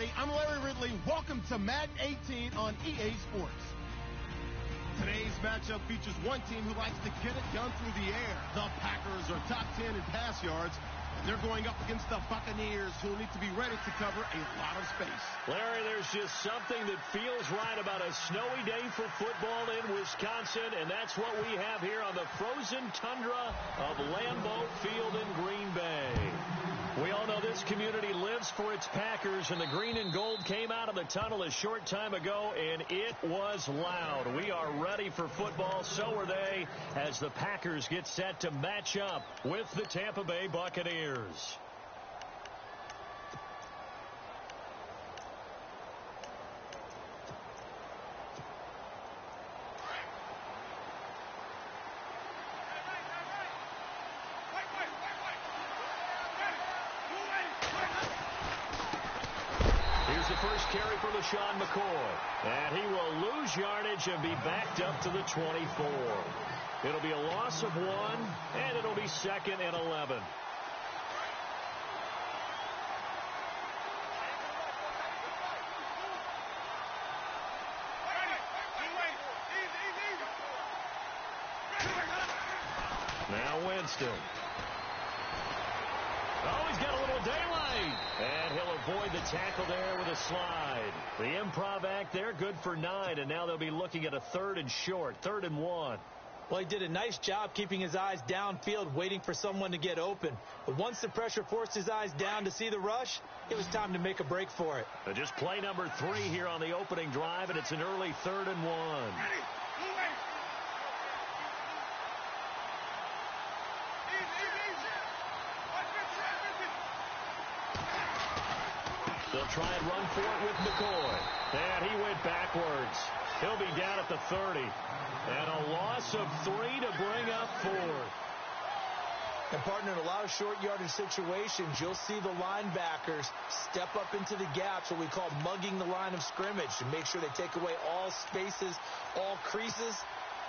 everybody. I'm Larry Ridley. Welcome to Madden 18 on EA Sports. Today's matchup features one team who likes to get it done through the air. The Packers are top 10 in pass yards. They're going up against the Buccaneers, who will need to be ready to cover a lot of space. Larry, there's just something that feels right about a snowy day for football in Wisconsin, and that's what we have here on the frozen tundra of Lambeau Field in Green Bay. We all know this community lives for its Packers, and the green and gold came out of the tunnel a short time ago, and it was loud. We are ready for football, so are they, as the Packers get set to match up with the Tampa Bay Buccaneers. Here's the first carry for LaShawn McCoy. And he will lose yardage and be backed up to the 24. It'll be a loss of 1, and it'll be 2nd and 11. Now Winston. Oh, he's got a little daylight. And he'll avoid the tackle there with a slide. The improv act there, good for 9. And now they'll be looking at a 3rd and short, 3rd and 1. Well, he did a nice job keeping his eyes downfield, waiting for someone to get open. But once the pressure forced his eyes down to see the rush, it was time to make a break for it. Just play number 3 here on the opening drive, and it's an early 3rd and 1. They'll try and run for it with McCoy. And he went backwards. He'll be down at the 30. And a loss of 3 to bring up 4th. And, partner, in a lot of short yardage situations, you'll see the linebackers step up into the gaps, what we call mugging the line of scrimmage, to make sure they take away all spaces, all creases.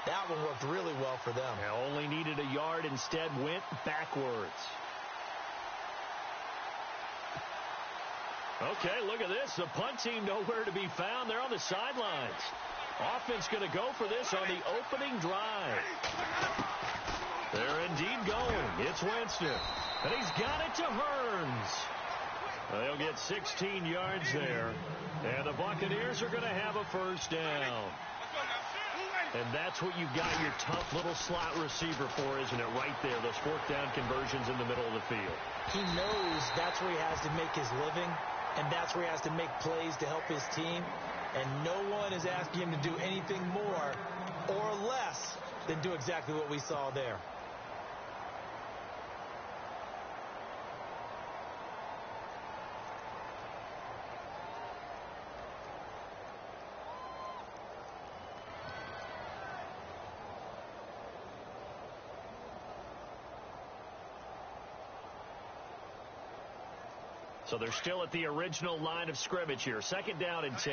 That one worked really well for them. They only needed a yard, instead went backwards. Okay, look at this. The punt team nowhere to be found. They're on the sidelines. Offense going to go for this on the opening drive. They're indeed going. It's Winston. And he's got it to Hearns. They'll get 16 yards there. And the Buccaneers are going to have a first down. And that's what you got your tough little slot receiver for, isn't it? Right there, those 4th down conversions in the middle of the field. He knows that's where he has to make his living. And that's where he has to make plays to help his team. And no one is asking him to do anything more or less than do exactly what we saw there. So they're still at the original line of scrimmage here. 2nd down and 10.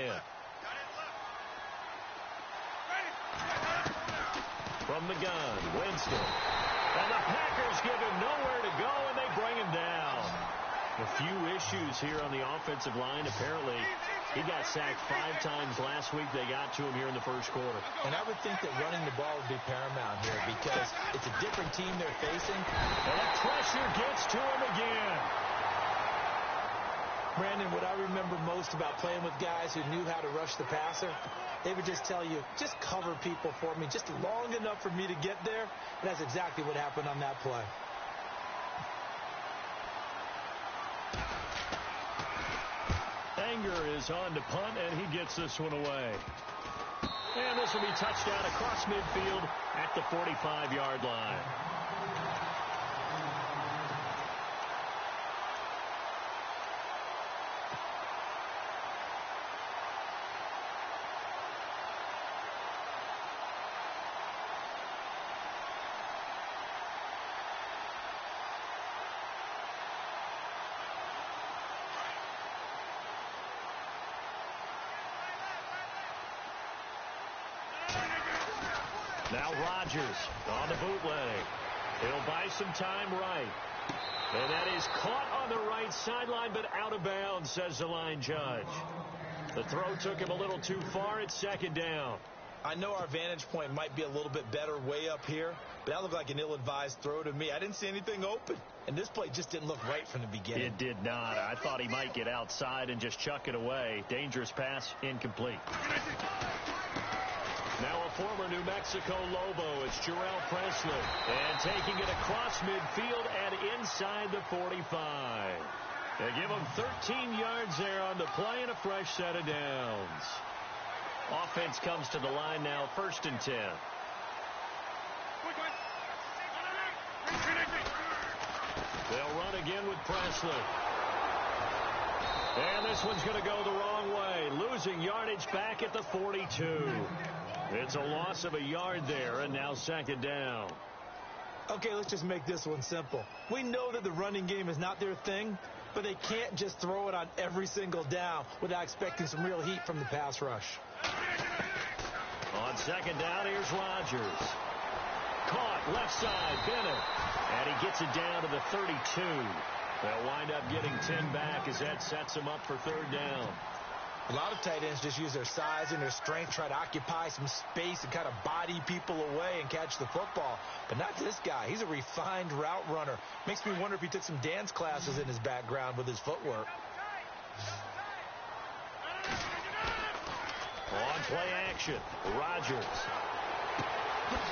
From the gun, Winston. And the Packers give him nowhere to go, and they bring him down. A few issues here on the offensive line. Apparently, he got sacked 5 times last week. They got to him here in the first quarter. And I would think that running the ball would be paramount here because it's a different team they're facing. And the pressure gets to him again. Brandon, what I remember most about playing with guys who knew how to rush the passer, they would just tell you, just cover people for me, just long enough for me to get there. And that's exactly what happened on that play. Anger is on to punt, and he gets this one away. And this will be touchdown across midfield at the 45-yard line. Now Rodgers on the bootleg. He'll buy some time right. And that is caught on the right sideline, but out of bounds, says the line judge. The throw took him a little too far. It's second down. I know our vantage point might be a little bit better way up here, but that looked like an ill-advised throw to me. I didn't see anything open, and this play just didn't look right from the beginning. It did not. I thought he might get outside and just chuck it away. Dangerous pass, incomplete. Now a former New Mexico Lobo, it's Jarrell Presley. And taking it across midfield and inside the 45. They give him 13 yards there on the play and a fresh set of downs. Offense comes to the line now, 1st and 10. They'll run again with Presley. And this one's going to go the wrong way. Losing yardage back at the 42. It's a loss of a yard there, and now second down. Okay, let's just make this one simple. We know that the running game is not their thing, but they can't just throw it on every single down without expecting some real heat from the pass rush. On second down, here's Rodgers. Caught left side, Bennett. And he gets it down to the 32. They'll wind up getting 10 back as that sets them up for third down. A lot of tight ends just use their size and their strength, try to occupy some space and kind of body people away and catch the football. But not this guy. He's a refined route runner. Makes me wonder if he took some dance classes in his background with his footwork. On play action, Rodgers.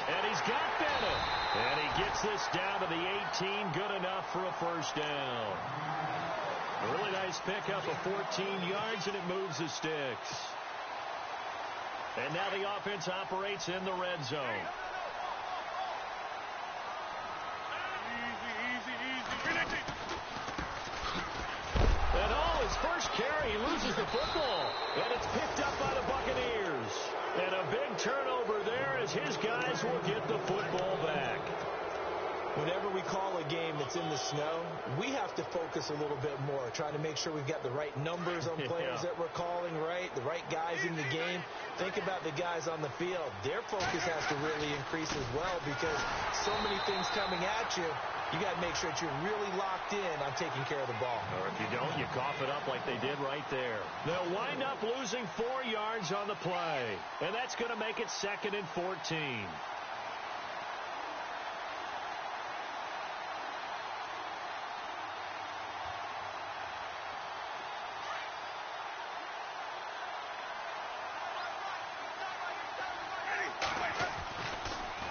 And he's got Bennett. And he gets this down to the 18, good enough for a first down. A really nice pickup of 14 yards, and it moves the sticks. And now the offense operates in the red zone. And his first carry, he loses the football. And it's picked up by the Buccaneers. And a big turnover there as his guys will get the football back. Whenever we call a game that's in the snow, we have to focus a little bit more, trying to make sure we've got the right numbers on players that we're calling, right? The right guys in the game. Think about the guys on the field. Their focus has to really increase as well because so many things coming at you. You got to make sure that you're really locked in on taking care of the ball. Or if you don't, you cough it up like they did right there. They'll wind up losing 4 yards on the play. And that's going to make it 2nd and 14.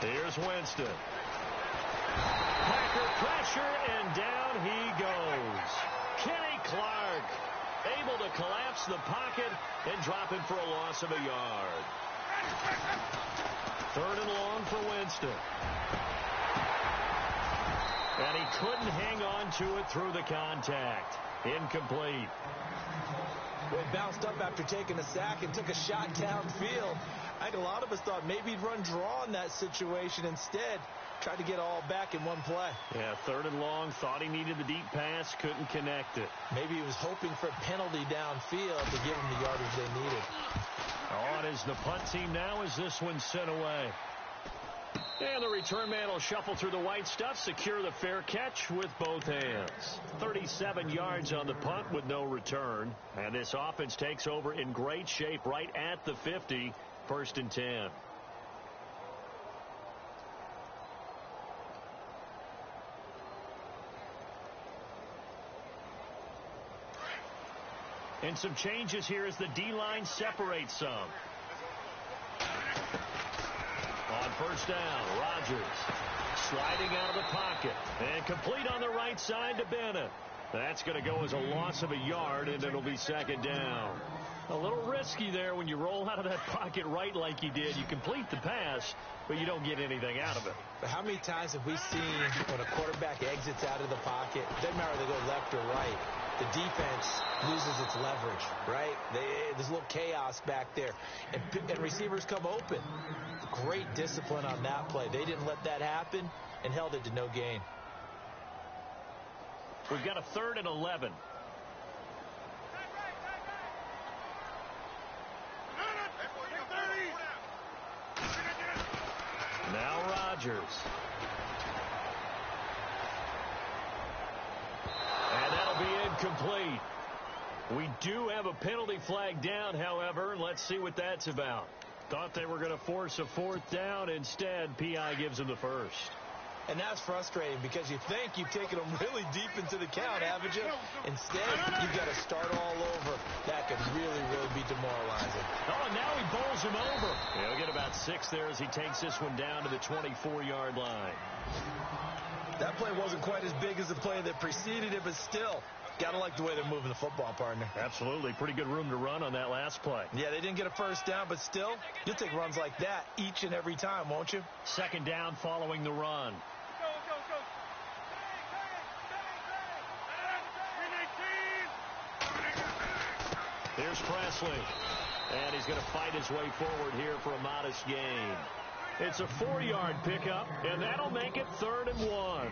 Here's Winston. Packer pressure, and down he goes. Kenny Clark able to collapse the pocket and drop him for a loss of a yard. 3rd and long for Winston. And he couldn't hang on to it through the contact. Incomplete. Well, he bounced up after taking a sack and took a shot downfield. I think a lot of us thought maybe he'd run draw in that situation instead. Tried to get all back in one play. Yeah, 3rd and long. Thought he needed the deep pass. Couldn't connect it. Maybe he was hoping for a penalty downfield to give him the yardage they needed. On is the punt team now as this one's sent away. And the return man will shuffle through the white stuff, secure the fair catch with both hands. 37 yards on the punt with no return. And this offense takes over in great shape right at the 50. 1st and 10. And some changes here as the D-line separates some. On 1st down, Rodgers sliding out of the pocket. And complete on the right side to Bennett. That's going to go as a loss of a yard, and it'll be 2nd down. A little risky there when you roll out of that pocket right like you did. You complete the pass, but you don't get anything out of it. But how many times have we seen when a quarterback exits out of the pocket, doesn't matter whether they go left or right, the defense loses its leverage, right? There's a little chaos back there. And receivers come open. Great discipline on that play. They didn't let that happen and held it to no gain. We've got a 3rd and 11. Now Rodgers. incomplete. We do have a penalty flag down, however, and let's see what that's about. Thought they were going to force a 4th down. Instead, P.I. gives them the first. And that's frustrating because you think you've taken them really deep into the count, haven't you? Instead, you've got to start all over. That could really, really be demoralizing. Oh, and now he bowls him over. He'll get about 6 there as he takes this one down to the 24-yard line. That play wasn't quite as big as the play that preceded it, but still, got to like the way they're moving the football, partner. Absolutely. Pretty good room to run on that last play. Yeah, they didn't get a first down, but still, you'll take runs like that each and every time, won't you? 2nd down following the run. Here's Presley, and he's going to fight his way forward here for a modest gain. It's a 4-yard pickup, and that'll make it 3rd and 1.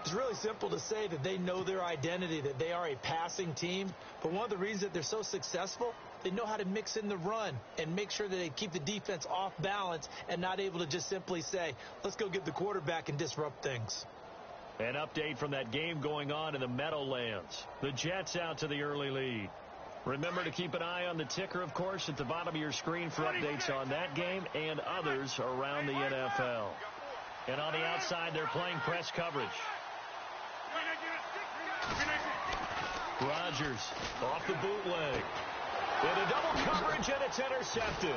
It's really simple to say that they know their identity, that they are a passing team. But one of the reasons that they're so successful, they know how to mix in the run and make sure that they keep the defense off balance and not able to just simply say, let's go get the quarterback and disrupt things. An update from that game going on in the Meadowlands. The Jets out to the early lead. Remember to keep an eye on the ticker, of course, at the bottom of your screen for updates on that game and others around the NFL. And on the outside, they're playing press coverage. Rodgers off the bootleg. Into double coverage, and it's intercepted.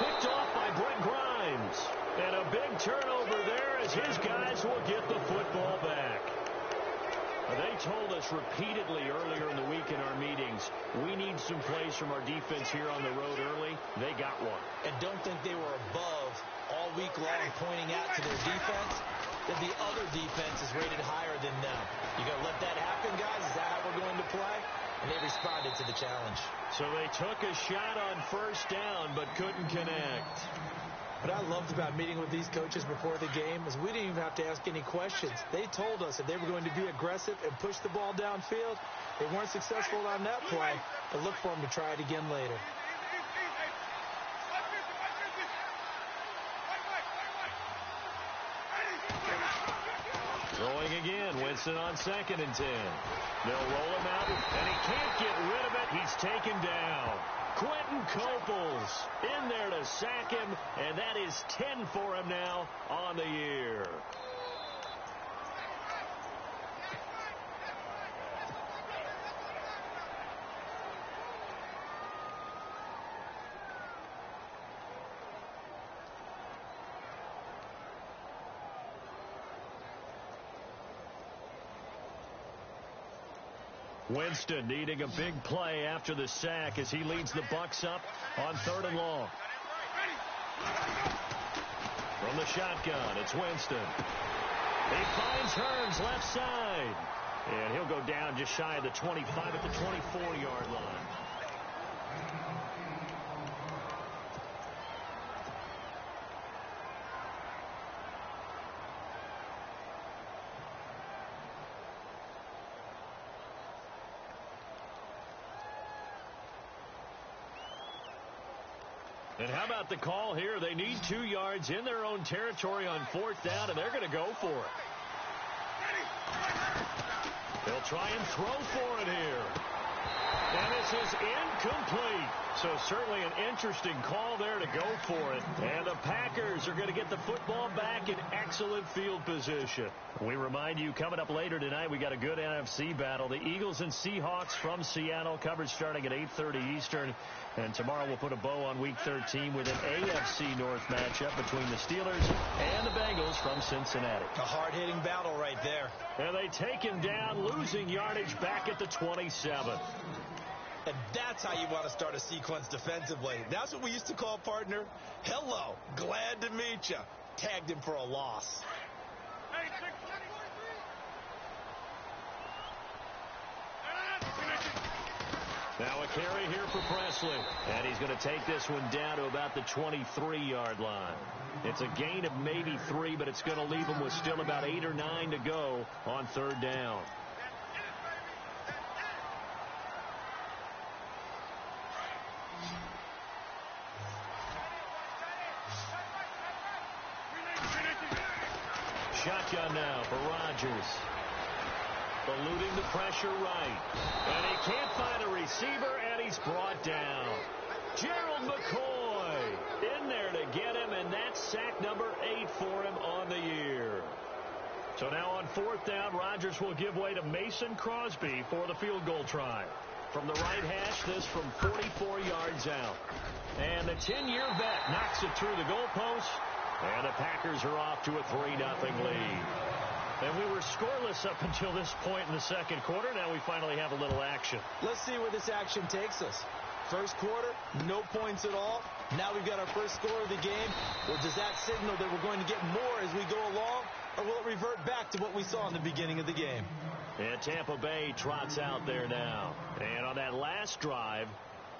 Picked off by Brent Grimes. And a big turnover there as his guys will get the football back. They told us repeatedly earlier in the week in our meetings, we need some plays from our defense here on the road early. They got one. And don't think they were above all week long pointing out to their defense that the other defense is rated higher than them. You got to let that happen, guys. Is that how we're going to play? And they responded to the challenge. So they took a shot on 1st down but couldn't connect. What I loved about meeting with these coaches before the game is we didn't even have to ask any questions. They told us that they were going to be aggressive and push the ball downfield. They weren't successful on that play, but look for them to try it again later. Throwing again, Winston on 2nd and 10. They'll roll him out, and he can't get rid of it. He's taken down. Quentin Coples in there to sack him, and that is 10 for him now on the year. Winston needing a big play after the sack as he leads the Bucs up on 3rd and long. From the shotgun, it's Winston. He finds Hearns left side. And he'll go down just shy of the 25 at the 24-yard line. And how about the call here? They need 2 yards in their own territory on 4th down, and they're going to go for it. They'll try and throw for it here. And this is incomplete. So certainly an interesting call there to go for it. And the Packers are going to get the football back in excellent field position. We remind you, coming up later tonight, we got a good NFC battle. The Eagles and Seahawks from Seattle, coverage starting at 8:30 Eastern. And tomorrow we'll put a bow on Week 13 with an AFC North matchup between the Steelers and the Bengals from Cincinnati. A hard-hitting battle right there. And they take him down, losing yardage back at the 27. And that's how you want to start a sequence defensively. That's what we used to call, partner, hello, glad to meet you. Tagged him for a loss. Now a carry here for Presley. And he's going to take this one down to about the 23-yard line. It's a gain of maybe 3, but it's going to leave him with still about 8 or 9 to go on 3rd down. Shotgun now for Rodgers. Eluding the pressure right. And he can't find a receiver, and he's brought down. Gerald McCoy in there to get him, and that's sack number 8 for him on the year. So now on 4th down, Rodgers will give way to Mason Crosby for the field goal try. From the right hash, this from 44 yards out. And the 10-year vet knocks it through the goalpost, and the Packers are off to a 3-0 lead. And we were scoreless up until this point in the second quarter. Now we finally have a little action. Let's see where this action takes us. First quarter, no points at all. Now we've got our first score of the game. Well, does that signal that we're going to get more as we go along, or will it revert back to what we saw in the beginning of the game? And Tampa Bay trots out there now. And on that last drive,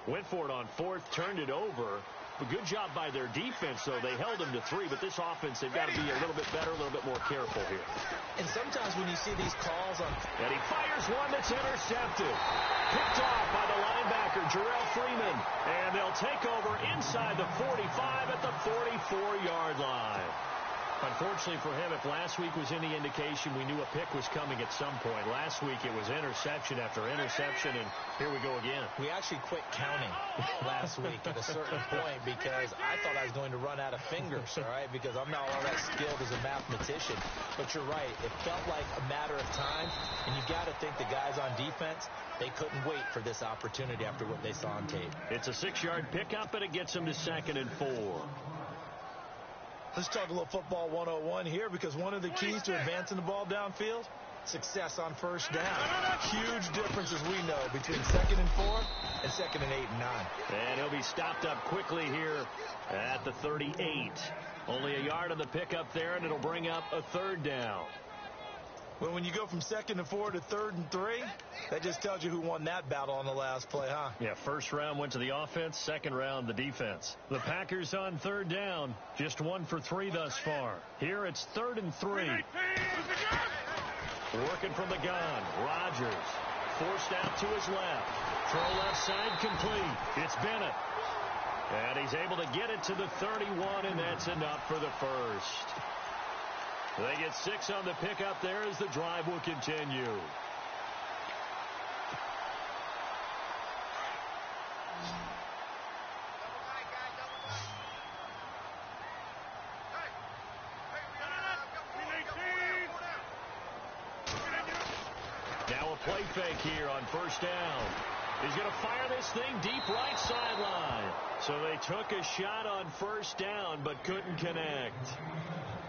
went for it on 4th, turned it over. A good job by their defense, though. They held them to 3, but this offense, they've got to be a little bit better, a little bit more careful here. And sometimes when you see these calls on... And he fires one that's intercepted. Picked off by the linebacker, Jarrell Freeman. And they'll take over inside the 45 at the 44-yard line. Unfortunately for him, if last week was any indication, we knew a pick was coming at some point. Last week it was interception after interception, and here we go again. We actually quit counting last week at a certain point because I thought I was going to run out of fingers, all right, because I'm not all that skilled as a mathematician. But you're right. It felt like a matter of time, and you've got to think the guys on defense, they couldn't wait for this opportunity after what they saw on tape. It's a 6-yard pickup, and it gets them to 2nd and 4. Let's talk a little football 101 here, because one of the keys to advancing the ball downfield, success on first down. Huge difference, as we know, between 2nd and 4 and 2nd and 8 and 9. And he'll be stopped up quickly here at the 38. Only a yard on the pickup there, and it'll bring up a 3rd down. Well, when you go from 2nd and 4 to 3rd and 3, that just tells you who won that battle on the last play, huh? Yeah, first round went to the offense, second round the defense. The Packers on 3rd down, just 1 for 3 thus far. Here it's 3rd and 3. Working from the gun, Rodgers forced out to his left. Throw left side complete. It's Bennett. And he's able to get it to the 31, and that's enough for the first. They get 6 on the pickup there as the drive will continue. Now a play fake here on first down. He's going to fire this thing deep right sideline. So they took a shot on first down but couldn't connect.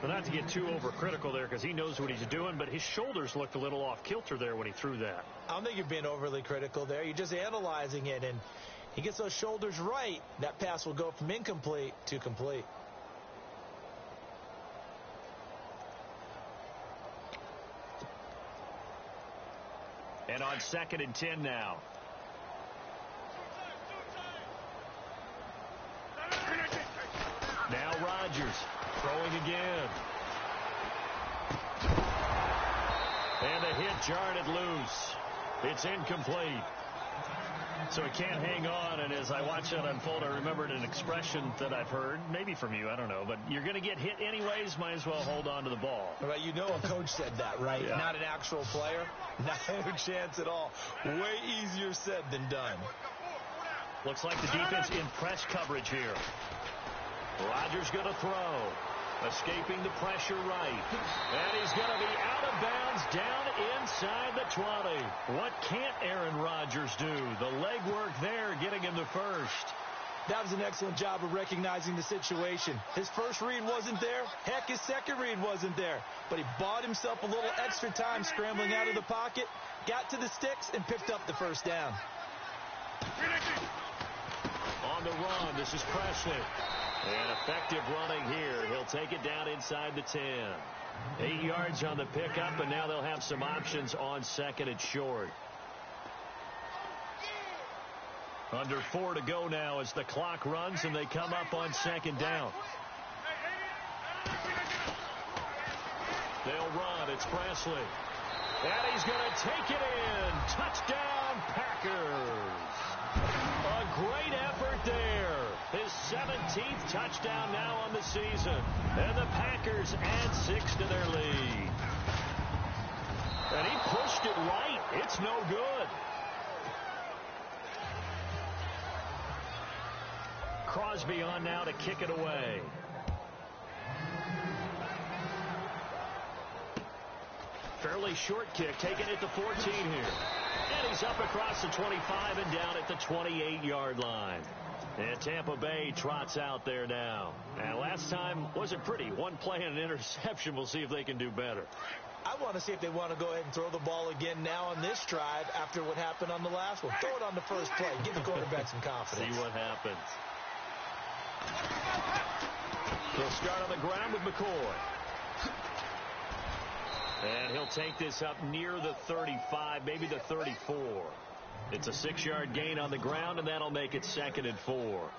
But not to get too overcritical there because he knows what he's doing, but his shoulders looked a little off kilter there when he threw that. I don't think you're being overly critical there. You're just analyzing it, and he gets those shoulders right. That pass will go from incomplete to complete. And on 2nd and 10 now. Now Rodgers throwing again. And the hit jarred it loose. It's incomplete. So he can't hang on, and as I watch that unfold, I remembered an expression that I've heard, maybe from you, I don't know, but you're going to get hit anyways, might as well hold on to the ball. Well, you know a coach said that, right? Yeah. Not an actual player. No chance at all. Way easier said than done. Looks like the defense in press coverage here. Rodgers going to throw. Escaping the pressure right. And he's going to be out of bounds down inside the 20. What can't Aaron Rodgers do? The legwork there getting him the first. That was an excellent job of recognizing the situation. His first read wasn't there. Heck, his second read wasn't there. But he bought himself a little extra time scrambling out of the pocket, got to the sticks, and picked up the first down. On the run, this is Presley. And effective running here. He'll take it down inside the 10. 8 yards on the pickup, and now they'll have some options on 2nd and short. Under 4 to go now as the clock runs, and they come up on 2nd down. They'll run. It's Presley. And he's going to take it in. Touchdown, Packers. A great effort there. His 17th touchdown now on the season. And the Packers add 6 to their lead. And he pushed it right. It's no good. Crosby on now to kick it away. Fairly short kick, taken at the 14 here. And he's up across the 25 and down at the 28-yard line. And Tampa Bay trots out there now. And last time wasn't pretty. One play and an interception. We'll see if they can do better. I want to see if they want to go ahead and throw the ball again now on this drive after what happened on the last one. Throw it on the first play. Give the quarterback some confidence. See what happens. They'll start on the ground with McCoy. And he'll take this up near the 35, maybe the 34. It's a 6-yard gain on the ground, and that'll make it 2nd and 4.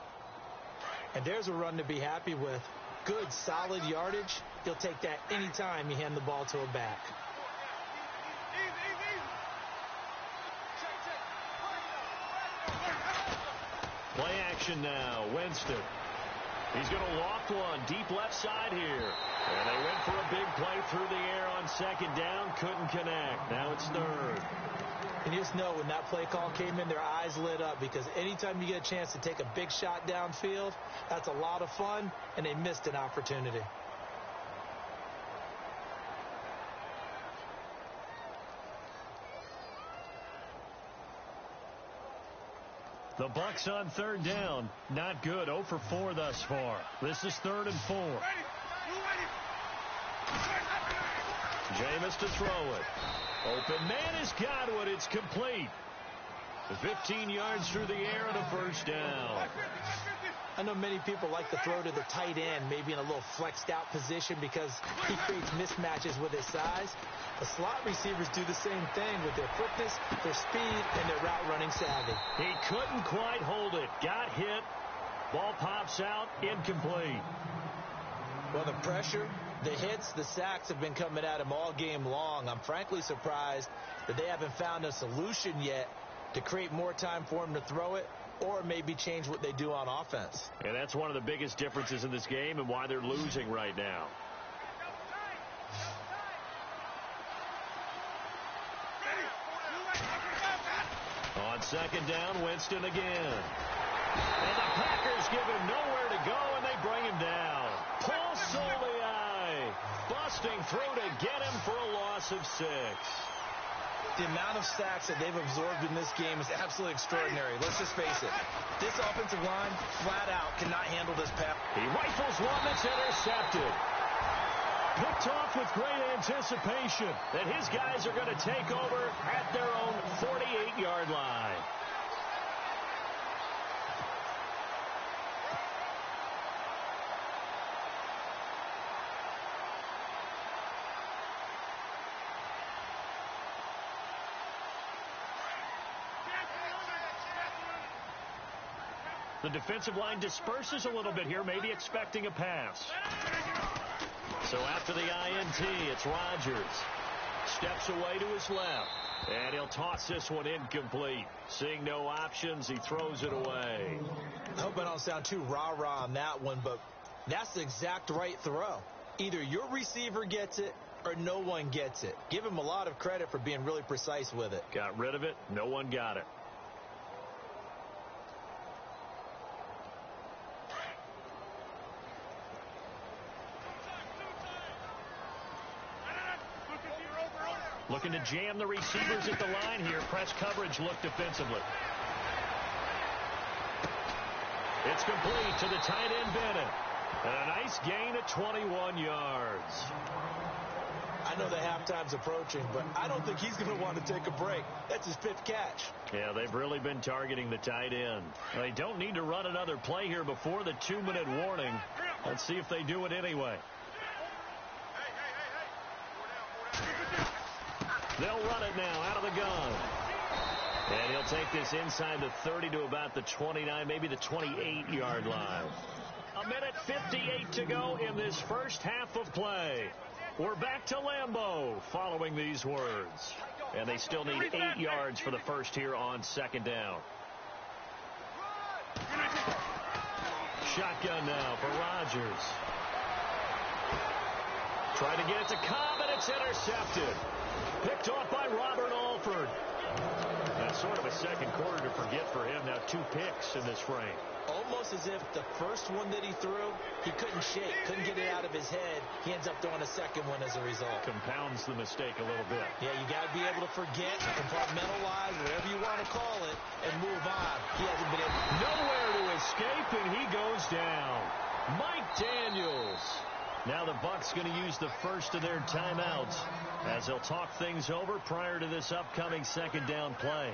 And there's a run to be happy with. Good, solid yardage. He'll take that anytime you hand the ball to a back. Play action now. Winston. He's going to loft one deep left side here. And they went for a big play through the air on 2nd down. Couldn't connect. Now it's 3rd. And you just know when that play call came in, their eyes lit up, because anytime you get a chance to take a big shot downfield, that's a lot of fun, and they missed an opportunity. The Bucs on 3rd down. Not good. 0 for 4 thus far. This is 3rd and 4. Jameis to throw it. Open man is Godwin. It's complete. 15 yards through the air and a first down. I know many people like to throw to the tight end, maybe in a little flexed out position because he creates mismatches with his size. The slot receivers do the same thing with their quickness, their speed, and their route running savvy. He couldn't quite hold it. Got hit. Ball pops out. Incomplete. Well, the pressure, the hits, the sacks have been coming at him all game long. I'm frankly surprised that they haven't found a solution yet to create more time for him to throw it, or maybe change what they do on offense. And that's one of the biggest differences in this game and why they're losing right now. On 2nd down, Winston again. And the Packers give him nowhere to go, and they bring him down. Paul Soliai busting through to get him for a loss of 6. The amount of sacks that they've absorbed in this game is absolutely extraordinary. Let's just face it. This offensive line, flat out, cannot handle this pass. He rifles one that's intercepted. Picked off with great anticipation that his guys are going to take over at their own 48-yard line. The defensive line disperses a little bit here, maybe expecting a pass. So after the INT, it's Rodgers. Steps away to his left. And he'll toss this one incomplete. Seeing no options, he throws it away. I hope I don't sound too rah-rah on that one, but that's the exact right throw. Either your receiver gets it or no one gets it. Give him a lot of credit for being really precise with it. Got rid of it. No one got it. Looking to jam the receivers at the line here. Press coverage look defensively. It's complete to the tight end Bennett. And a nice gain of 21 yards. I know the halftime's approaching, but I don't think he's going to want to take a break. That's his 5th catch. Yeah, they've really been targeting the tight end. They don't need to run another play here before the 2-minute warning. Let's see if they do it anyway. They'll run it now out of the gun. And he'll take this inside the 30 to about the 29, maybe the 28-yard line. 1:58 to go in this first half of play. We're back to Lambeau following these words. And they still need 8 yards for the first here on 2nd down. Shotgun now for Rodgers. Trying to get it to Cobb, and it's intercepted. Picked off by Robert Alford. That's sort of a second quarter to forget for him. Now 2 picks in this frame. Almost as if the first one that he threw, he couldn't shake, couldn't get it out of his head. He ends up throwing a second one as a result. Compounds the mistake a little bit. Yeah, you got to be able to forget, compartmentalize, whatever you want to call it, and move on. He hasn't been able. Nowhere to escape, and he goes down. Mike Daniels. Now the Bucs going to use the first of their timeouts as they'll talk things over prior to this upcoming second down play.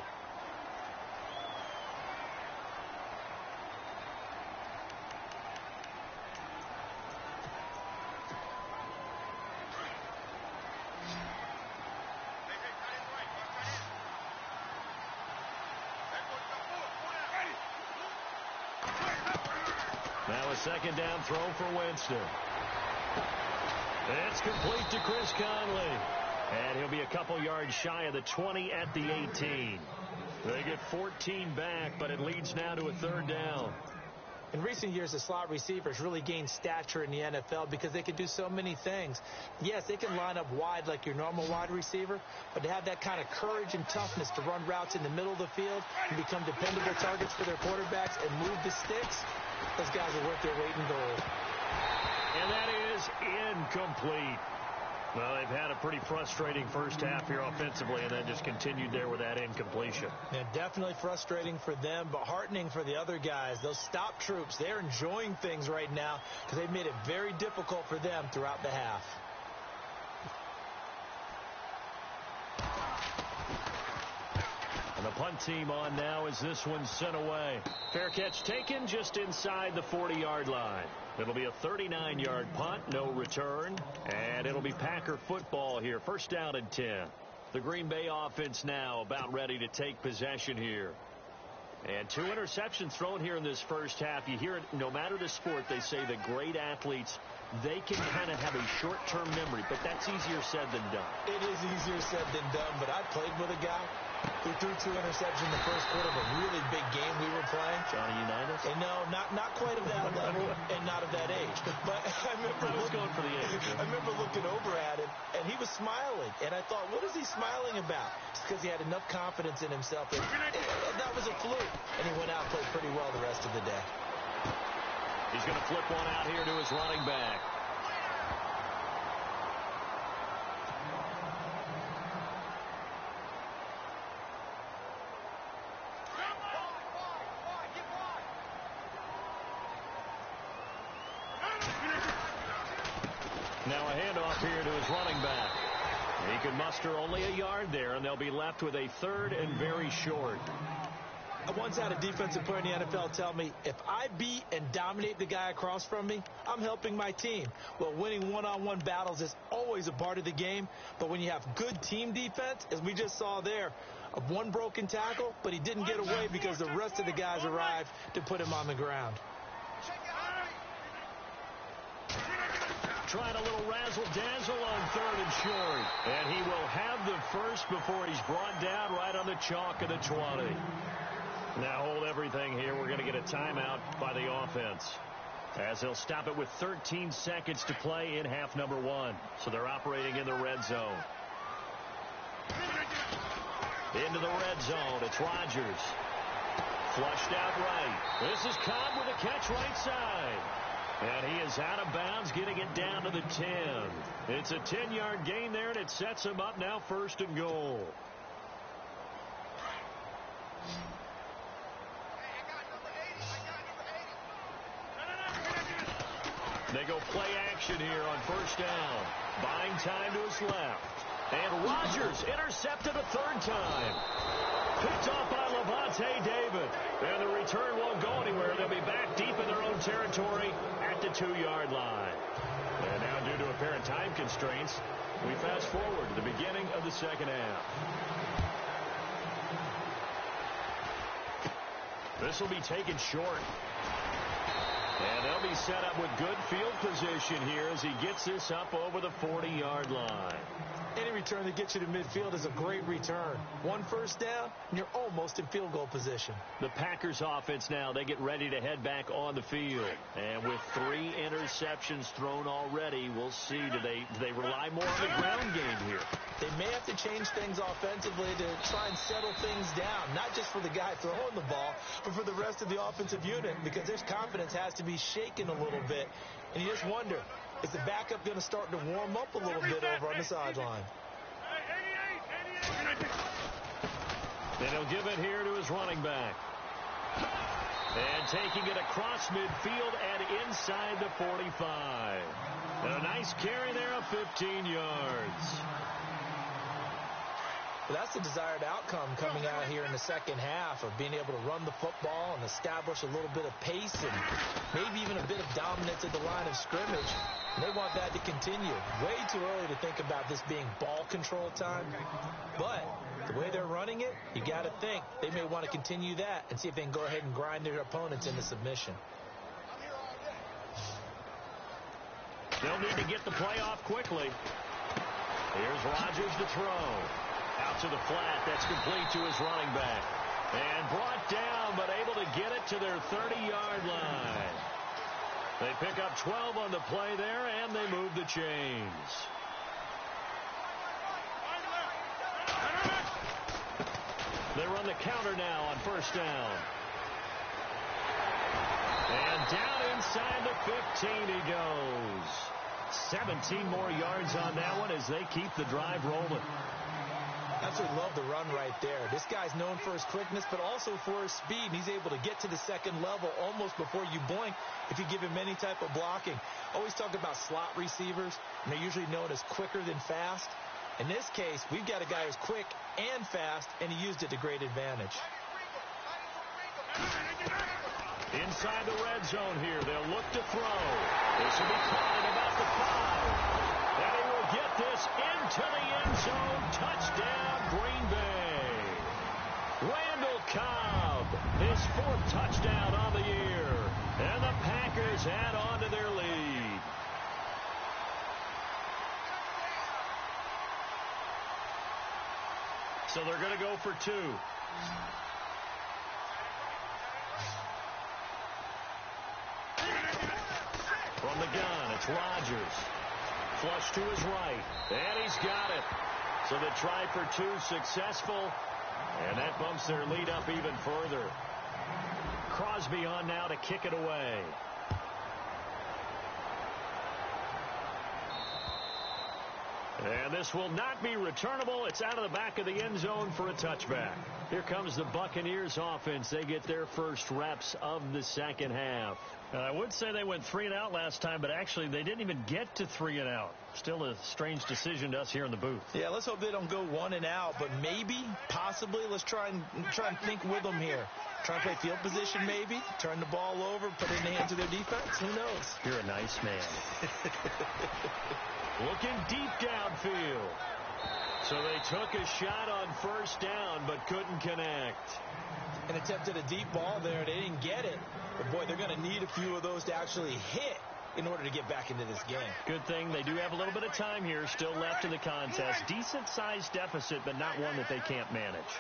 Now a second down throw for Winston. It's complete to Chris Conley. And he'll be a couple yards shy of the 20 at the 18. They get 14 back, but it leads now to a third down. In recent years, the slot receivers really gained stature in the NFL because they can do so many things. Yes, they can line up wide like your normal wide receiver, but to have that kind of courage and toughness to run routes in the middle of the field and become dependable targets for their quarterbacks and move the sticks, those guys are worth their weight in gold. And that is incomplete. Well, they've had a pretty frustrating first half here offensively and then just continued there with that incompletion. Yeah, definitely frustrating for them, but heartening for the other guys. Those stop troops, they're enjoying things right now because they've made it very difficult for them throughout the half. And the punt team on now as this one's sent away. Fair catch taken just inside the 40-yard line. It'll be a 39-yard punt, no return, and it'll be Packer football here. First down and 10. The Green Bay offense now about ready to take possession here. And 2 interceptions thrown here in this first half. You hear it, no matter the sport, they say the great athletes, they can kind of have a short-term memory, but that's easier said than done. It is easier said than done, but I played with a guy who threw 2 interceptions in the first quarter of a really big game we were playing. Johnny Unitas? And no, not quite of that level and not of that age. But I was going for the age. I remember looking over at him, and he was smiling. And I thought, what is he smiling about? It's because he had enough confidence in himself. And that was a fluke. And he went out and played pretty well the rest of the day. He's going to flip one out here to his running back. Now a handoff here to his running back. He can muster only a yard there, and they'll be left with a third and very short. I once had a defensive player in the NFL tell me, if I beat and dominate the guy across from me, I'm helping my team. Well, winning one-on-one battles is always a part of the game, but when you have good team defense, as we just saw there, one broken tackle, but he didn't get away because the rest of the guys arrived to put him on the ground. Trying a little razzle-dazzle on third and short. And he will have the first before he's brought down right on the chalk of the 20. Now hold everything here. We're going to get a timeout by the offense, as they'll stop it with 13 seconds to play in half number 1. So they're operating in the red zone. Into the red zone. It's Rodgers. Flushed out right. This is Cobb with a catch right side. And he is out of bounds, getting it down to the 10. It's a 10-yard gain there, and it sets him up now first and goal. They go play action here on first down. Buying time to his left. And Rodgers intercepted a third time. Picked off by Levante David. And the return won't go anywhere. They'll be back deep in their own territory at the 2-yard line. And now, due to apparent time constraints, we fast forward to the beginning of the second half. This will be taken short. And they'll be set up with good field position here as he gets this up over the 40-yard line. Any return that gets you to midfield is a great return. One first down, and you're almost in field goal position. The Packers offense now, they get ready to head back on the field. And with 3 interceptions thrown already, we'll see, do they rely more on the ground game here? They may have to change things offensively to try and settle things down, not just for the guy throwing the ball, but for the rest of the offensive unit, because their confidence has to be shaken a little bit. And you just wonder, is the backup going to start to warm up a little bit over on the sideline? And he'll give it here to his running back. And taking it across midfield and inside the 45. And a nice carry there of 15 yards. Well, that's the desired outcome coming out here in the second half of being able to run the football and establish a little bit of pace and maybe even a bit of dominance at the line of scrimmage. And they want that to continue. Way too early to think about this being ball control time. But the way they're running it, you got to think they may want to continue that and see if they can go ahead and grind their opponents into submission. They'll need to get the play off quickly. Here's Rodgers to throw. Out to the flat. That's complete to his running back. And brought down, but able to get it to their 30-yard line. They pick up 12 on the play there, and they move the chains. They run the counter now on first down. And down inside the 15 he goes. 17 more yards on that one as they keep the drive rolling. Absolutely love the run right there. This guy's known for his quickness, but also for his speed. And he's able to get to the second level almost before you blink if you give him any type of blocking. Always talk about slot receivers, and they're usually known as quicker than fast. In this case, we've got a guy who's quick and fast, and he used it to great advantage. Inside the red zone here, they'll look to throw. This will be caught at about the 5. And he will get this into the end zone. Touchdown, Green Bay. Randall Cobb, his 4th touchdown on the year. And the Packers add on to their lead. So they're going to go for 2. From the gun, it's Rodgers. Flush to his right, and he's got it. So the try for 2 successful, and that bumps their lead up even further. Crosby on now to kick it away. And this will not be returnable. It's out of the back of the end zone for a touchback. Here comes the Buccaneers offense. They get their first reps of the second half. I would say they went 3 and out last time, but actually they didn't even get to 3 and out. Still a strange decision to us here in the booth. Yeah, let's hope they don't go 1 and out, but maybe, possibly, let's try and think with them here. Try and play field position maybe, turn the ball over, put it in the hands of their defense. Who knows? You're a nice man. Looking deep downfield. So they took a shot on first down, but couldn't connect. And attempted a deep ball there. They didn't get it. But, boy, they're going to need a few of those to actually hit in order to get back into this game. Good thing they do have a little bit of time here still left in the contest. Decent-sized deficit, but not one that they can't manage.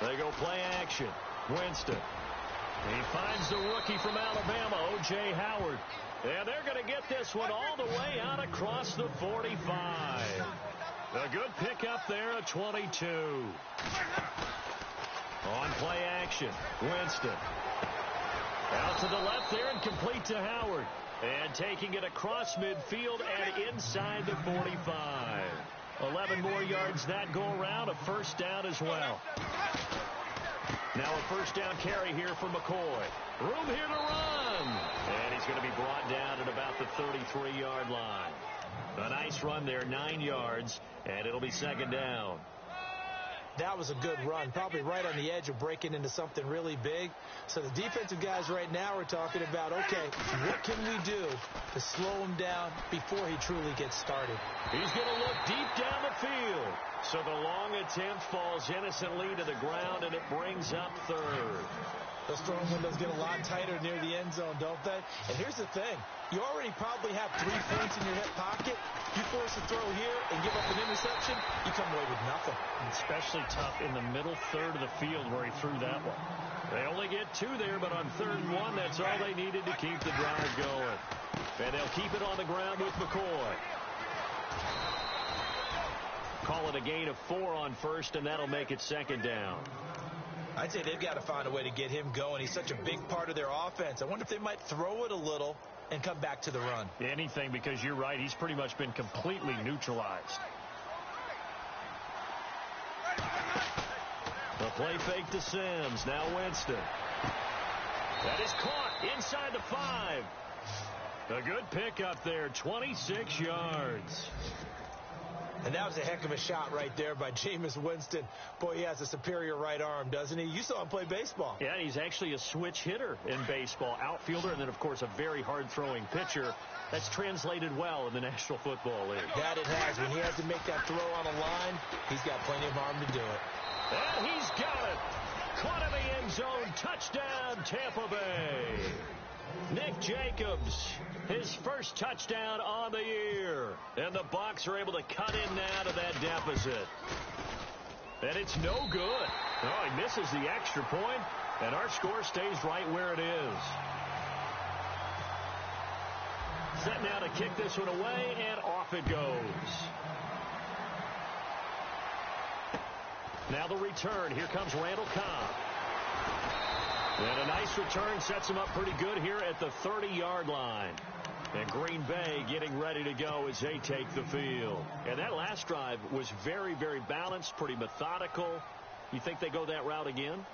They go play action. Winston. He finds the rookie from Alabama, O.J. Howard. And they're going to get this one all the way out across the 45. A good pickup there at 22. On play action, Winston. Out to the left there and complete to Howard. And taking it across midfield and inside the 45. 11 more yards that go around, a first down as well. Now a first down carry here for McCoy. Room here to run. And he's going to be brought down at about the 33-yard line. A nice run there, 9 yards, and it'll be second down. That was a good run, probably right on the edge of breaking into something really big. So the defensive guys right now are talking about, okay, what can we do to slow him down before he truly gets started? He's going to look deep down the field. So the long attempt falls innocently to the ground, and it brings up third. Those throwing windows get a lot tighter near the end zone, don't they? And here's the thing. You already probably have 3 points in your hip pocket. You force a throw here and give up an interception, you come away with nothing. Especially tough in the middle third of the field where he threw that one. They only get 2 there, but on 3rd and 1, that's all they needed to keep the drive going. And they'll keep it on the ground with McCoy. Call it a gain of 4 on 1st, and that'll make it 2nd down. I'd say they've got to find a way to get him going. He's such a big part of their offense. I wonder if they might throw it a little and come back to the run. Anything, because you're right. He's pretty much been completely neutralized. The play fake to Sims. Now Winston. That is caught inside the 5. A good pickup there. 26 yards. And that was a heck of a shot right there by Jameis Winston. Boy, he has a superior right arm, doesn't he? You saw him play baseball. Yeah, he's actually a switch hitter in baseball. Outfielder, and then, of course, a very hard-throwing pitcher. That's translated well in the National Football League. That it has. When he has to make that throw on a line, he's got plenty of arm to do it. And he's got it. Caught in the end zone. Touchdown, Tampa Bay. Nick Jacobs, his first touchdown on the year. And the Bucs are able to cut in now to that deficit. And it's no good. Oh, he misses the extra point, and our score stays right where it is. Set now to kick this one away, and off it goes. Now the return. Here comes Randall Cobb. And a nice return sets him up pretty good here at the 30-yard line. And Green Bay getting ready to go as they take the field. And that last drive was very, very balanced, pretty methodical. You think they go that route again?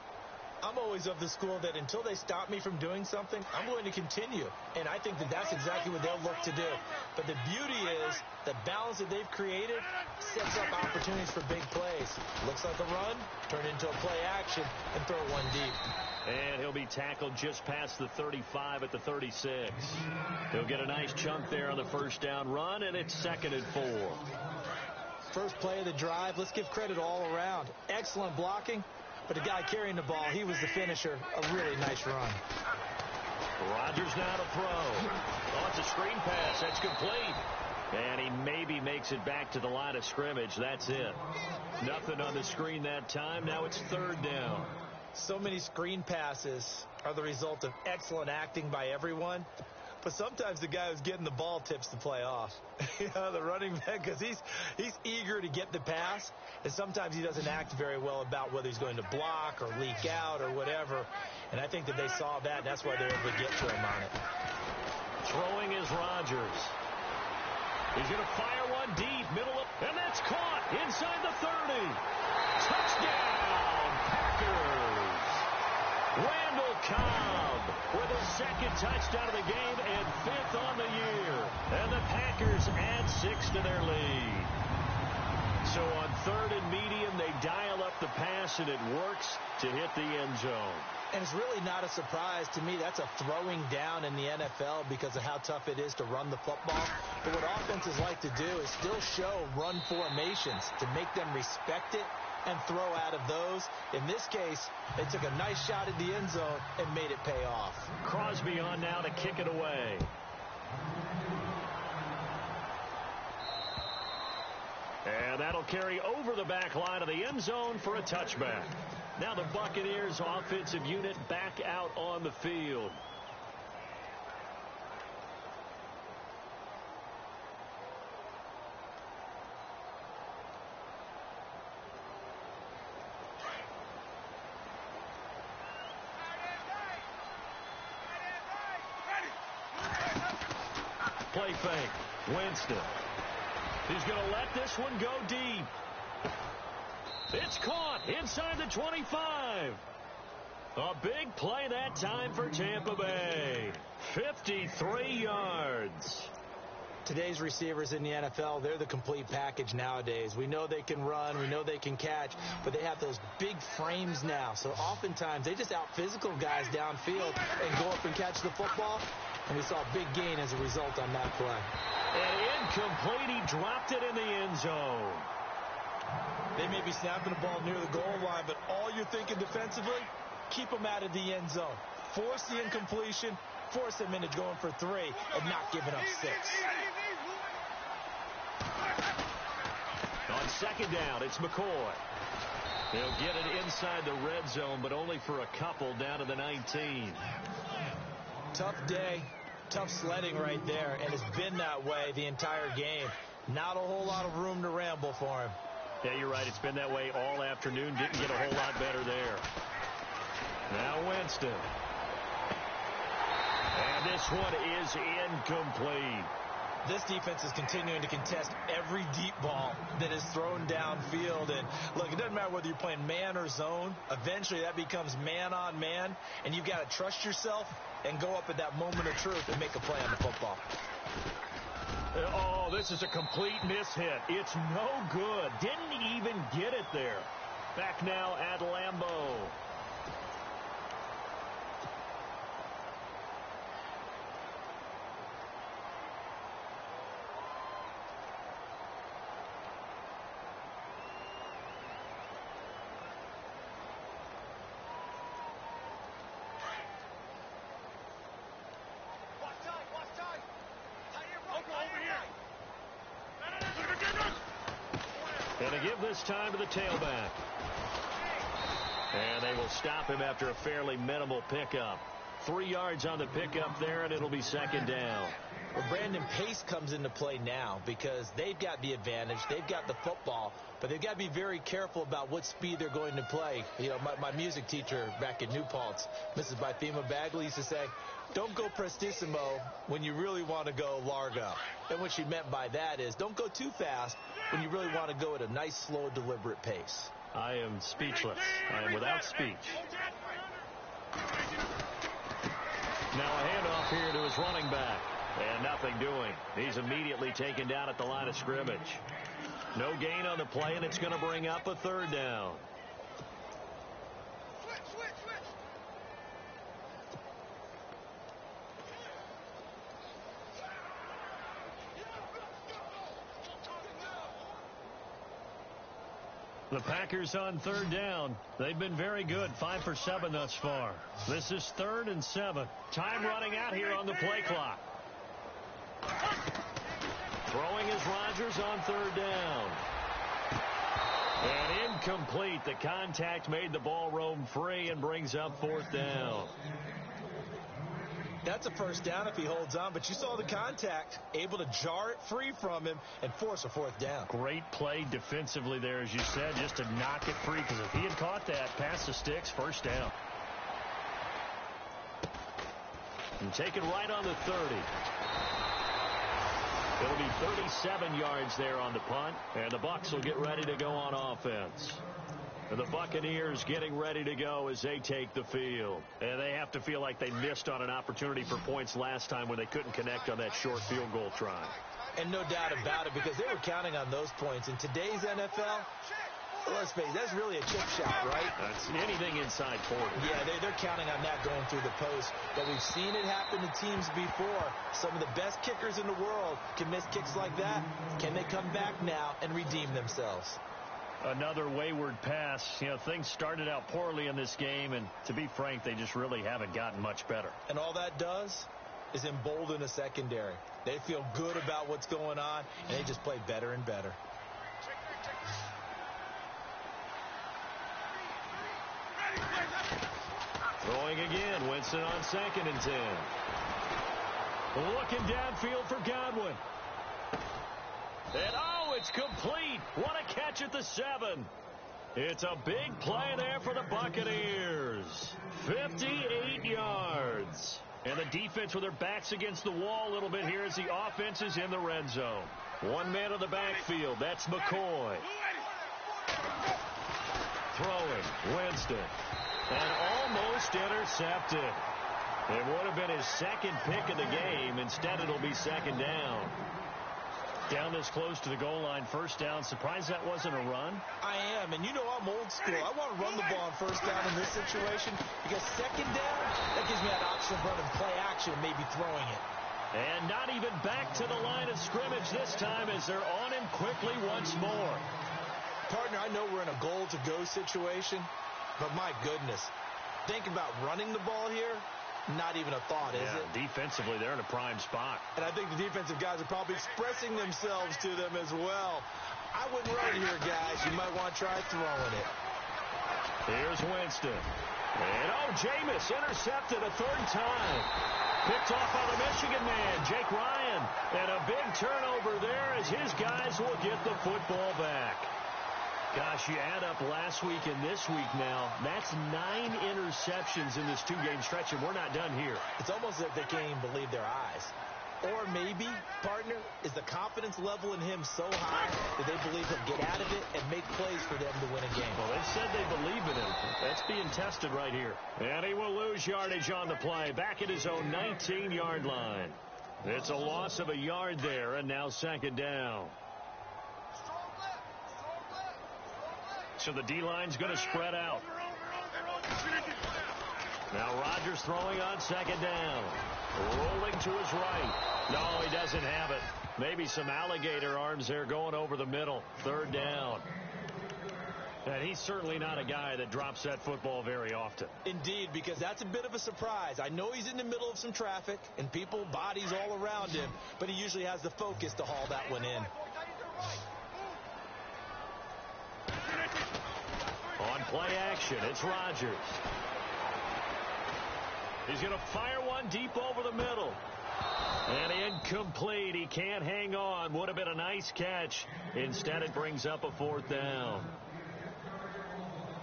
I'm always of the school that until they stop me from doing something, I'm going to continue. And I think that that's exactly what they'll look to do. But the beauty is the balance that they've created sets up opportunities for big plays. Looks like a run, turn into a play action, and throw one deep. And he'll be tackled just past the 35 at the 36. He'll get a nice chunk there on the first down run, and it's 2nd and 4. First play of the drive, let's give credit all around. Excellent blocking, but the guy carrying the ball, he was the finisher. A really nice run. Rodgers now to throw. Oh, it's a screen pass. That's complete. And he maybe makes it back to the line of scrimmage. That's it. Nothing on the screen that time. Now it's 3rd down. So many screen passes are the result of excellent acting by everyone. But sometimes the guy who's getting the ball tips the play off. The running back, because he's eager to get the pass. And sometimes he doesn't act very well about whether he's going to block or leak out or whatever. And I think that they saw that, and that's why they're able to get to him on it. Throwing is Rodgers. He's going to fire one deep, middle of, and that's caught inside the 30. Touchdown, Packers. Randall Cobb with his 2nd touchdown of the game and 5th on the year. And the Packers add 6 to their lead. So on 3rd and medium, they dial up the pass, and it works to hit the end zone. And it's really not a surprise to me. That's a throwing down in the NFL because of how tough it is to run the football. But what offenses like to do is still show run formations to make them respect it and throw out of those. In this case, they took a nice shot at the end zone and made it pay off. Crosby on now to kick it away. And that'll carry over the back line of the end zone for a touchback. Now the Buccaneers offensive unit back out on the field. Play fake. Winston. He's going to let this one go deep. It's caught inside the 25. A big play that time for Tampa Bay. 53 yards. Today's receivers in the NFL, they're the complete package nowadays. We know they can run, we know they can catch, but they have those big frames now. So oftentimes they just out-physical guys downfield and go up and catch the football. And we saw a big gain as a result on that play. And incomplete. He dropped it in the end zone. They may be snapping the ball near the goal line, but all you're thinking defensively, keep them out of the end zone. Force the incompletion, force them into going for 3 and not giving up 6. On second down, it's McCoy. He'll get it inside the red zone, but only for a couple down to the 19. Tough day, tough sledding right there, and it's been that way the entire game. Not a whole lot of room to ramble for him. Yeah, you're right. It's been that way all afternoon. Didn't get a whole lot better there. Now Winston. And this one is incomplete. This defense is continuing to contest every deep ball that is thrown downfield. And, look, it doesn't matter whether you're playing man or zone. Eventually that becomes man on man, and you've got to trust yourself and go up at that moment of truth and make a play on the football. Oh, this is a complete mishit. It's no good. Didn't even get it there. Back now at Lambeau. And they give this time to the tailback. And they will stop him after a fairly minimal pickup. 3 yards on the pickup there, and it'll be second down. Well, Brandon, pace comes into play now because they've got the advantage. They've got the football, but they've got to be very careful about what speed they're going to play. You know, my music teacher back at New Paltz, Mrs. Bythema Bagley, used to say, don't go prestissimo when you really want to go largo. And what she meant by that is don't go too fast when you really want to go at a nice, slow, deliberate pace. I am speechless. I am without speech. Now a handoff here to his running back. And nothing doing. He's immediately taken down at the line of scrimmage. No gain on the play, and it's going to bring up a third down. The Packers on third down. They've been very good. 5 for 7 thus far. This is 3rd and 7. Time running out here on the play clock. Throwing is Rodgers on third down. And incomplete. The contact made the ball roam free and brings up 4th down. That's a first down if he holds on, but you saw the contact, able to jar it free from him and force a 4th down. Great play defensively there, as you said, just to knock it free, because if he had caught that, past the sticks, first down. And taken right on the 30. It'll be 37 yards there on the punt, and the Bucs will get ready to go on offense. And the Buccaneers getting ready to go as they take the field. And they have to feel like they missed on an opportunity for points last time when they couldn't connect on that short field goal try. And no doubt about it, because they were counting on those points. In today's NFL, let's face it, that's really a chip shot, right? That's anything inside 40. Yeah, they're counting on that going through the post. But we've seen it happen to teams before. Some of the best kickers in the world can miss kicks like that. Can they come back now and redeem themselves? Another wayward pass. You know, things started out poorly in this game, and to be frank, they just really haven't gotten much better. And all that does is embolden a secondary. They feel good about what's going on, and they just play better and better. Throwing again, Winston on 2nd and 10. Looking downfield for Godwin. And oh, it's complete. What a catch at the 7. It's a big play there for the Buccaneers. 58 yards. And the defense with their backs against the wall a little bit here as the offense is in the red zone. One man on the backfield. That's McCoy. Throwing, Winston. And almost intercepted. It would have been his 2nd pick of the game. Instead, it'll be 2nd down. Down this close to the goal line, 1st down. Surprised that wasn't a run? I am, and you know I'm old school. I want to run the ball on 1st down in this situation because 2nd down, that gives me that option of running play action and maybe throwing it. And not even back to the line of scrimmage this time as they're on him quickly once more. Partner, I know we're in a goal-to-go situation, but my goodness, think about running the ball here, not even a thought, is it? Defensively, they're in a prime spot. And I think the defensive guys are probably expressing themselves to them as well. I wouldn't run it here, guys. You might want to try throwing it. Here's Winston. And, Jameis intercepted a third time. Picked off by the Michigan man, Jake Ryan. And a big turnover there as his guys will get the football back. Gosh, you add up last week and this week now, that's 9 interceptions in this 2-game stretch, and we're not done here. It's almost as if they can't even believe their eyes. Or maybe, partner, is the confidence level in him so high that they believe he'll get out of it and make plays for them to win a game. Well, they said they believe in him. That's being tested right here. And he will lose yardage on the play, back at his own 19-yard line. It's a loss of a yard there, and now second down. So the D-line's going to spread out. Now Rodgers throwing on second down. Rolling to his right. No, he doesn't have it. Maybe some alligator arms there going over the middle. Third down. And he's certainly not a guy that drops that football very often. Indeed, because that's a bit of a surprise. I know he's in the middle of some traffic and people, bodies all around him, but he usually has the focus to haul that one in. On play action, it's Rodgers. He's going to fire one deep over the middle. And incomplete. He can't hang on. Would have been a nice catch. Instead, it brings up a fourth down.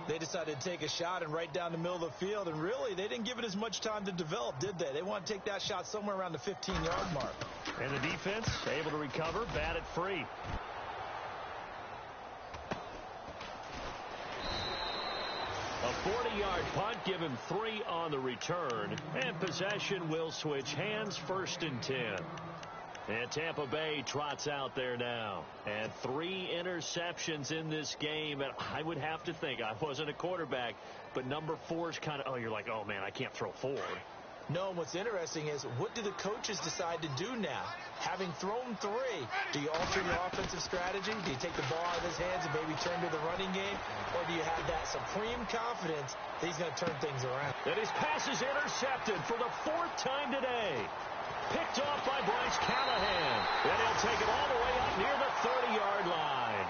They decided to take a shot and right down the middle of the field. And really, they didn't give it as much time to develop, did they? They want to take that shot somewhere around the 15-yard mark. And the defense able to recover, bat it free. A 40-yard punt, give him 3 on the return. And possession will switch hands, 1st and 10. And Tampa Bay trots out there now. And 3 interceptions in this game. And I would have to think, I wasn't a quarterback, but number 4 is kind of, you're like, oh, man, I can't throw 4. No, and what's interesting is, what do the coaches decide to do now? Having thrown 3, do you alter your offensive strategy? Do you take the ball out of his hands and maybe turn to the running game? Or do you have that supreme confidence that he's going to turn things around? And his pass is intercepted for the 4th time today. Picked off by Bryce Callahan. And he'll take it all the way up near the 30-yard line.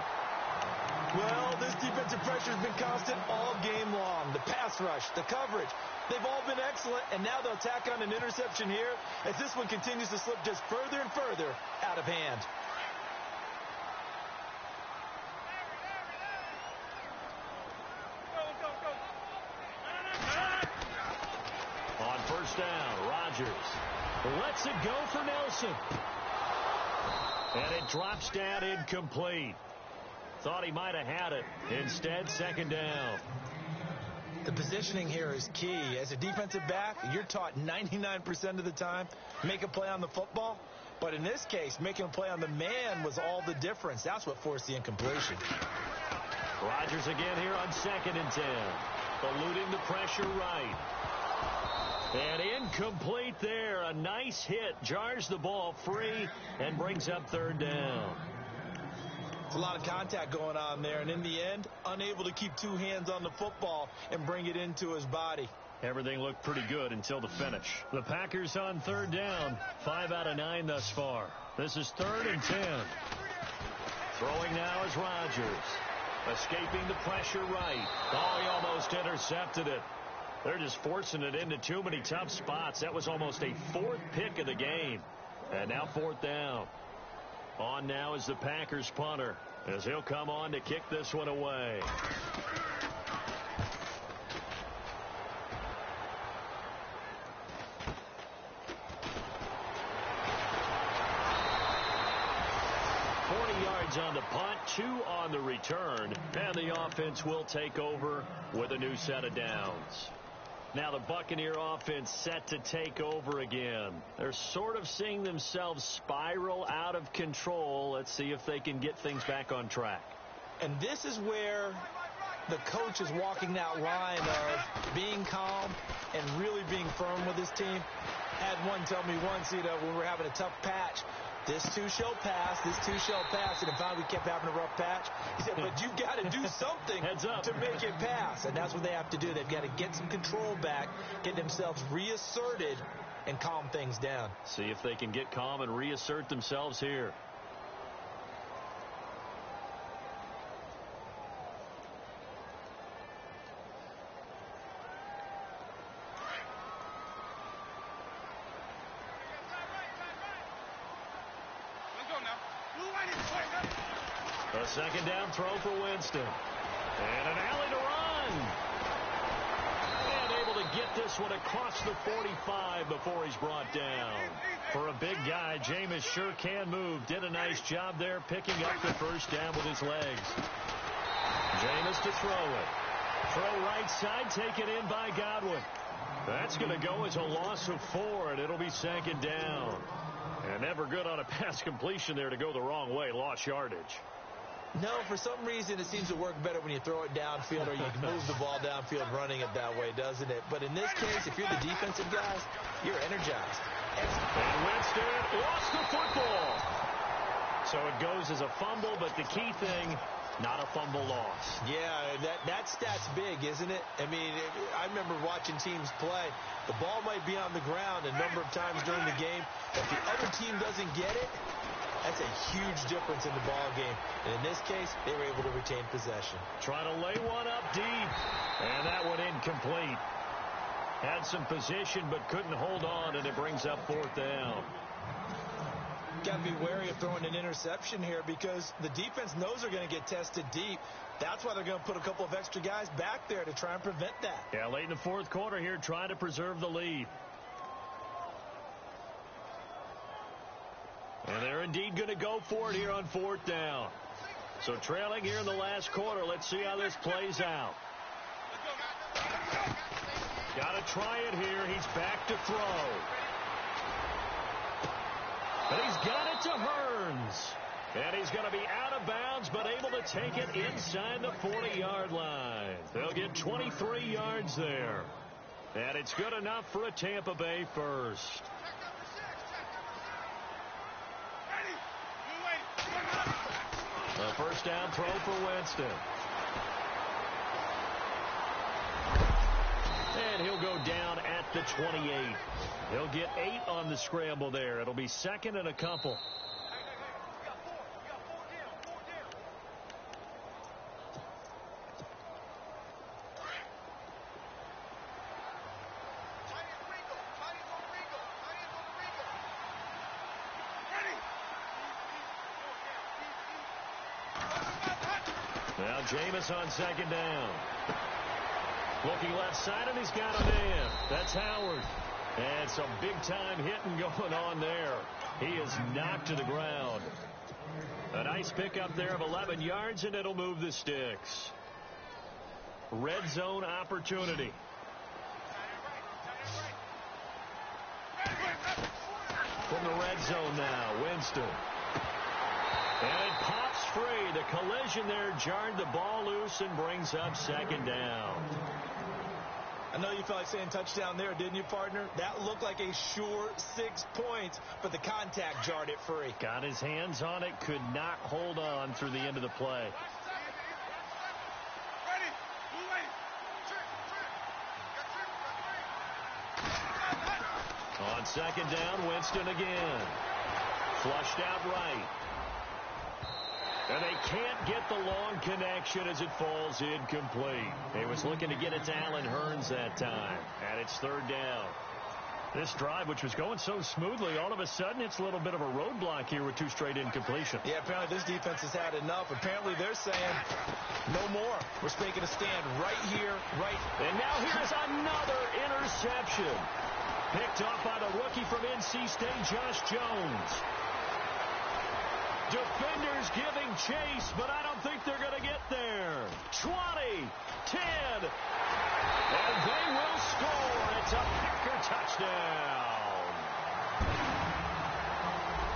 Well, this defensive pressure has been constant all game long. The pass rush, the coverage, they've all been excellent, and now they'll tack on an interception here as this one continues to slip just further and further out of hand. On first down, Rodgers lets it go for Nelson. And it drops down incomplete. Thought he might have had it. Instead, second down. The positioning here is key. As a defensive back, you're taught 99% of the time, make a play on the football. But in this case, making a play on the man was all the difference. That's what forced the incompletion. Rodgers again here on 2nd and 10. Eluding the pressure right. And incomplete there. A nice hit. Jars the ball free and brings up 3rd down. It's a lot of contact going on there, and in the end, unable to keep 2 hands on the football and bring it into his body. Everything looked pretty good until the finish. The Packers on 3rd down. 5 out of 9 thus far. This is 3rd and 10. Throwing now is Rodgers. Escaping the pressure right. Oh, he almost intercepted it. They're just forcing it into too many tough spots. That was almost a 4th pick of the game. And now 4th down. On now is the Packers punter as he'll come on to kick this one away. On the punt, 2 on the return, and the offense will take over with a new set of downs. Now the Buccaneer offense set to take over again. They're sort of seeing themselves spiral out of control. Let's see if they can get things back on track. And this is where the coach is walking that line of being calm and really being firm with his team. Had one tell me once, when we're having a tough patch, This too shall pass. This too shall pass. And finally, we kept having a rough patch. He said, but you got to do something to make it pass. And that's what they have to do. They've got to get some control back, get themselves reasserted, and calm things down. See if they can get calm and reassert themselves here. A second down throw for Winston. And an alley to run. And able to get this one across the 45 before he's brought down. For a big guy, Jameis sure can move. Did a nice job there picking up the first down with his legs. Jameis to throw it. Throw right side, taken in by Godwin. That's going to go as a loss of 4, and it'll be second down. And never good on a pass completion there to go the wrong way. Lost yardage. No, for some reason, it seems to work better when you throw it downfield or you can move the ball downfield running it that way, doesn't it? But in this case, if you're the defensive guys, you're energized. And Winston lost the football. So it goes as a fumble, but the key thing, not a fumble loss. Yeah, that stat's big, isn't it? I mean, I remember watching teams play. The ball might be on the ground a number of times during the game. If the other team doesn't get it, that's a huge difference in the ball game. And in this case, they were able to retain possession. Trying to lay one up deep. And that one incomplete. Had some position but couldn't hold on, and it brings up 4th down. Got to be wary of throwing an interception here because the defense knows they're going to get tested deep. That's why they're going to put a couple of extra guys back there to try and prevent that. Yeah, late in the 4th quarter here, trying to preserve the lead. And they're indeed going to go for it here on 4th down. So trailing here in the last quarter. Let's see how this plays out. Got to try it here. He's back to throw. But he's got it to Hearns. And he's going to be out of bounds, but able to take it inside the 40-yard line. They'll get 23 yards there. And it's good enough for a Tampa Bay first. A first down throw for Winston. And he'll go down at the 28. He'll get 8 on the scramble there. It'll be 2nd and a couple. Now Jameis on 2nd down. Looking left side, and he's got a man. That's Howard. And some big-time hitting going on there. He is knocked to the ground. A nice pickup there of 11 yards, and it'll move the sticks. Red zone opportunity. From the red zone now, Winston. And it pops free. The collision there jarred the ball loose and brings up 2nd down. I know you felt like saying touchdown there, didn't you, partner? That looked like a sure 6 points, but the contact jarred it free. Got his hands on it, could not hold on through the end of the play. On 2nd down, Winston again. Flushed out right. And they can't get the long connection as it falls incomplete. He was looking to get it to Allen Hearns that time. And it's 3rd down. This drive, which was going so smoothly, all of a sudden it's a little bit of a roadblock here with 2 straight incompletions. Yeah, apparently this defense has had enough. Apparently they're saying no more. We're making a stand right here, right. And now here's another interception. Picked off by the rookie from NC State, Josh Jones. Defenders giving chase, but I don't think they're going to get there. 20, 10, and they will score. It's a Packer touchdown.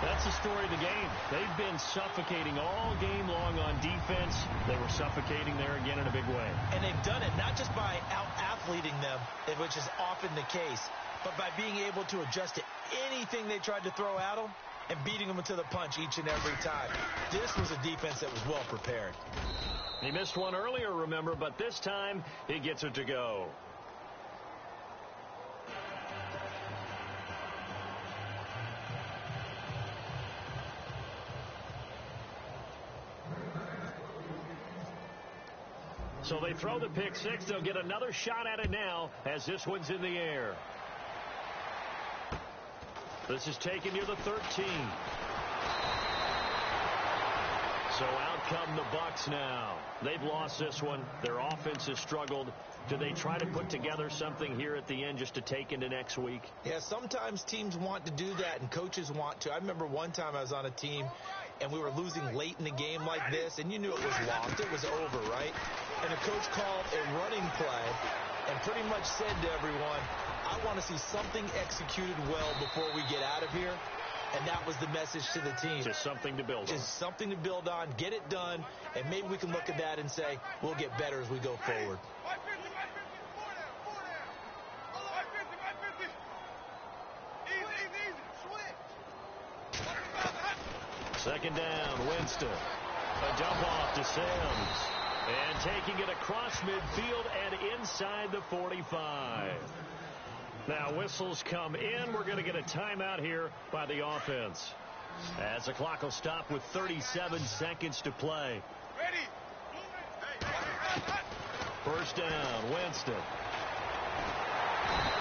That's the story of the game. They've been suffocating all game long on defense. They were suffocating there again in a big way. And they've done it not just by out-athleting them, which is often the case, but by being able to adjust to anything they tried to throw at them and beating them to the punch each and every time. This was a defense that was well prepared. He missed one earlier, remember, but this time he gets it to go. So they throw the pick six. They'll get another shot at it now as this one's in the air. This is taken near the 13. So out come the Bucs now. They've lost this one. Their offense has struggled. Do they try to put together something here at the end just to take into next week? Yeah, sometimes teams want to do that and coaches want to. I remember one time I was on a team and we were losing late in the game like this, and you knew it was lost. It was over, right? And the coach called a running play and pretty much said to everyone, I want to see something executed well before we get out of here. And that was the message to the team. Just something to build on. Just something to build on, get it done, and maybe we can look at that and say, we'll get better as we go forward. Second down, Winston. A dump off to Sims. And taking it across midfield and inside the 45. Now whistles come in. We're going to get a timeout here by the offense. As the clock will stop with 37 seconds to play. First down, Winston.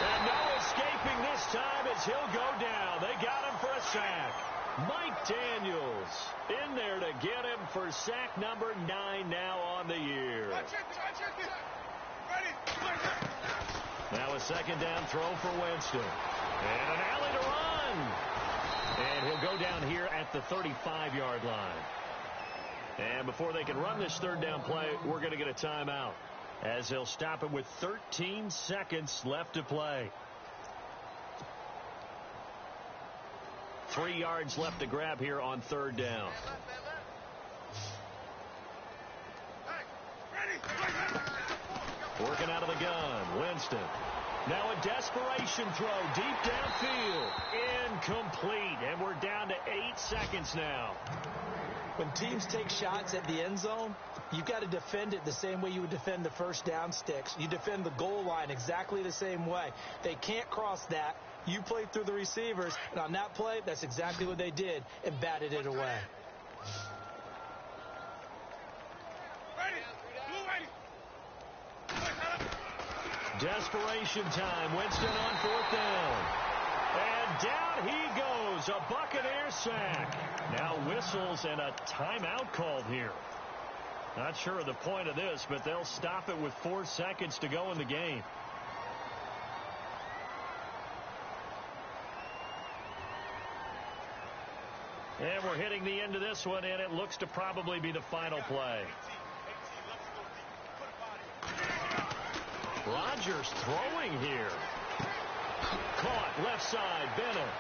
And no escaping this time as he'll go down. They got him for a sack. Mike Daniels in there to get him for sack number 9 now on the year. Now a second down throw for Winston. And an alley to run. And he'll go down here at the 35-yard line. And before they can run this third down play, we're going to get a timeout, as they'll stop it with 13 seconds left to play. 3 yards left to grab here on third down. Working out of the gun, Winston. Now a desperation throw deep downfield. Incomplete. And we're down to 8 seconds now. When teams take shots at the end zone, you've got to defend it the same way you would defend the first down sticks. You defend the goal line exactly the same way. They can't cross that. You played through the receivers, and on that play, that's exactly what they did, and batted it away. Desperation time. Winston on fourth down. And down he goes. A Buccaneer sack. Now whistles and a timeout called here. Not sure of the point of this, but they'll stop it with 4 seconds to go in the game. And we're hitting the end of this one, and it looks to probably be the final play. Rodgers throwing here. Caught left side, Bennett.